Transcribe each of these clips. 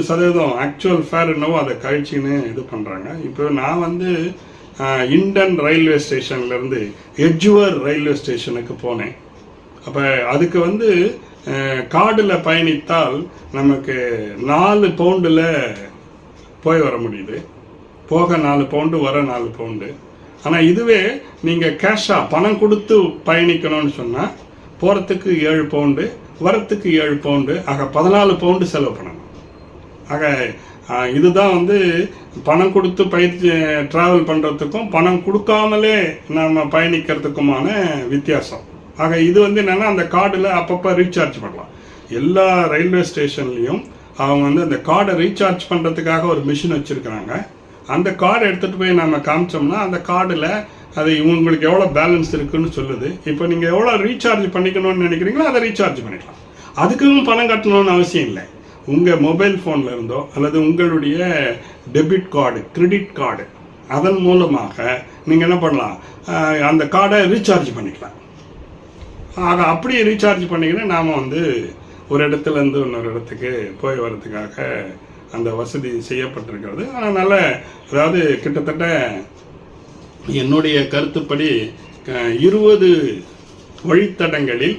சதவீதம் actual fair என்னவோ அதை கழிச்சின்னு இது பண்ணுறாங்க. இப்போ நான் வந்து இண்டன் ரயில்வே ஸ்டேஷன்லேருந்து எட்ஜுவர் ரயில்வே ஸ்டேஷனுக்கு போனேன். அப்போ அதுக்கு வந்து கார்டில் பயணித்தால் நமக்கு 4 பவுண்டில் போய் வர முடியுது. போக 4 பவுண்டு, வர 4 பவுண்டு. ஆனால் இதுவே நீங்கள் கேஷாக பணம் கொடுத்து பயணிக்கணும்னு சொன்னால் போகிறதுக்கு 7 பவுண்டு, வரத்துக்கு 7 பவுண்டு, ஆக 14 பவுண்டு செலவு பண்ணணும். ஆக இதுதான் வந்து பணம் கொடுத்து ட்ராவல் பண்ணுறதுக்கும் பணம் கொடுக்காமலே நம்ம பயணிக்கிறதுக்குமான வித்தியாசம். ஆக இது வந்து என்னென்னா அந்த கார்டில் அப்பப்போ ரீசார்ஜ் பண்ணலாம். எல்லா ரயில்வே ஸ்டேஷன்லேயும் அவங்க வந்து அந்த கார்டை ரீசார்ஜ் பண்ணுறதுக்காக ஒரு மிஷின் வச்சுருக்கிறாங்க. அந்த கார்டை எடுத்துகிட்டு போய் நம்ம காமிச்சோம்னா அந்த கார்டில் அது உங்களுக்கு எவ்வளோ பேலன்ஸ் இருக்குன்னு சொல்லுது. இப்போ நீங்கள் எவ்வளோ ரீசார்ஜ் பண்ணிக்கணும்னு நினைக்கிறீங்களோ அதை ரீசார்ஜ் பண்ணிக்கலாம். அதுக்கும் பணம் கட்டணும்னு அவசியம் இல்லை. உங்கள் மொபைல் ஃபோனில் இருந்தோ அல்லது உங்களுடைய டெபிட் கார்டு, கிரெடிட் கார்டு, அதன் மூலமாக நீங்கள் என்ன பண்ணலாம், அந்த கார்டை ரீசார்ஜ் பண்ணிக்கலாம். ஆக அப்படி ரீசார்ஜ் பண்ணிக்கின்னு நாம் வந்து ஒரு இடத்துலேருந்து இன்னொரு இடத்துக்கு போய் வர்றதுக்காக அந்த வசதி செய்யப்பட்டிருக்கிறது. அதனால் அதாவது கிட்டத்தட்ட என்னுடைய கருத்துப்படி 20 வழித்தடங்களில்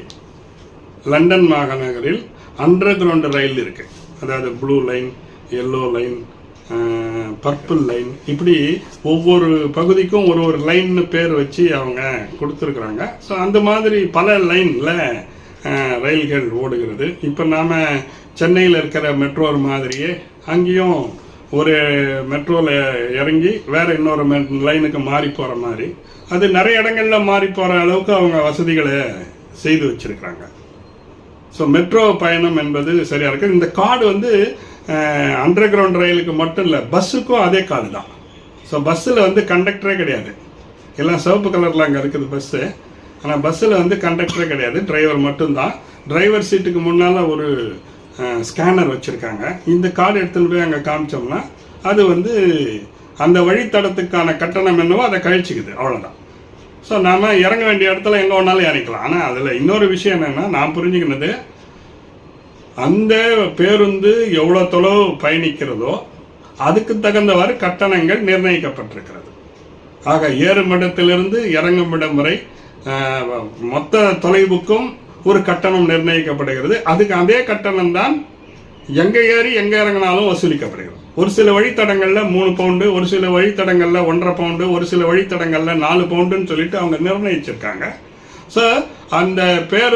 லண்டன் மாநகரில் அண்டர் கிரவுண்ட் ரயில் இருக்குது. அதாவது blue line, yellow line, purple line, இப்படி ஒவ்வொரு பகுதிக்கும் ஒரு லைன்னு பேர் வச்சு அவங்க கொடுத்துருக்குறாங்க. ஸோ அந்த மாதிரி பல லைனில் ரயில்கள் ஓடுகிறது. இப்போ நாம் சென்னையில் இருக்கிற மெட்ரோ மாதிரியே அங்கேயும் ஒரு மெட்ரோவில் இறங்கி வேறு இன்னொரு லைனுக்கு மாறி போகிற மாதிரி அது நிறைய இடங்களில் மாறி போகிற அளவுக்கு அவங்க வசதிகளை செய்து வச்சுருக்கிறாங்க. ஸோ மெட்ரோ பயணம் என்பது சரியாக இருக்குது. இந்த கார்டு வந்து அண்டர் கிரவுண்ட் ரயிலுக்கு மட்டும் இல்லை, பஸ்ஸுக்கும் அதே கார்டு தான். ஸோ பஸ்ஸில் வந்து கண்டக்டரே கிடையாது. எல்லாம் சிவப்பு கலரில் அங்கே இருக்குது பஸ்ஸு. ஆனால் பஸ்ஸில் வந்து கண்டக்டரே கிடையாது, டிரைவர் மட்டும்தான். டிரைவர் சீட்டுக்கு முன்னால் ஒரு ஸ்கேனர் வச்சுருக்காங்க. இந்த கார்டு எடுத்துகிட்டு போய் அங்கே காமிச்சோம்னா அது வந்து அந்த வழித்தடத்துக்கான கட்டணம் என்னவோ அதை கழிச்சிக்குது, அவ்வளோதான். ஸோ நாம் இறங்க வேண்டிய இடத்துல எங்கே வேணாலும் இறக்கலாம். ஆனால் அதில் இன்னொரு விஷயம் என்னென்னா, நான் புரிஞ்சுக்கினது, அந்த பேருந்து எவ்வளோ தொலைவு பயணிக்கிறதோ அதுக்கு தகுந்தவாறு கட்டணங்கள் நிர்ணயிக்கப்பட்டிருக்கிறது. ஆக ஏறுமிடத்திலிருந்து இறங்குமிடம் வரை மொத்த தொலைவுக்கும் ஒரு கட்டணம் நிர்ணயிக்கப்படுகிறது. அதுக்கு அதே கட்டணம் தான் எங்கே ஏறி எங்கே இறங்கினாலும் வசூலிக்கப்படுகிறது. ஒரு சில வழித்தடங்களில் 3 பவுண்டு, ஒரு சில வழித்தடங்களில் 1.5 பவுண்டு, ஒரு சில வழித்தடங்களில் 4 பவுண்டுன்னு சொல்லிட்டு அவங்க நிர்ணயிச்சிருக்காங்க. ஸோ அந்த பேர்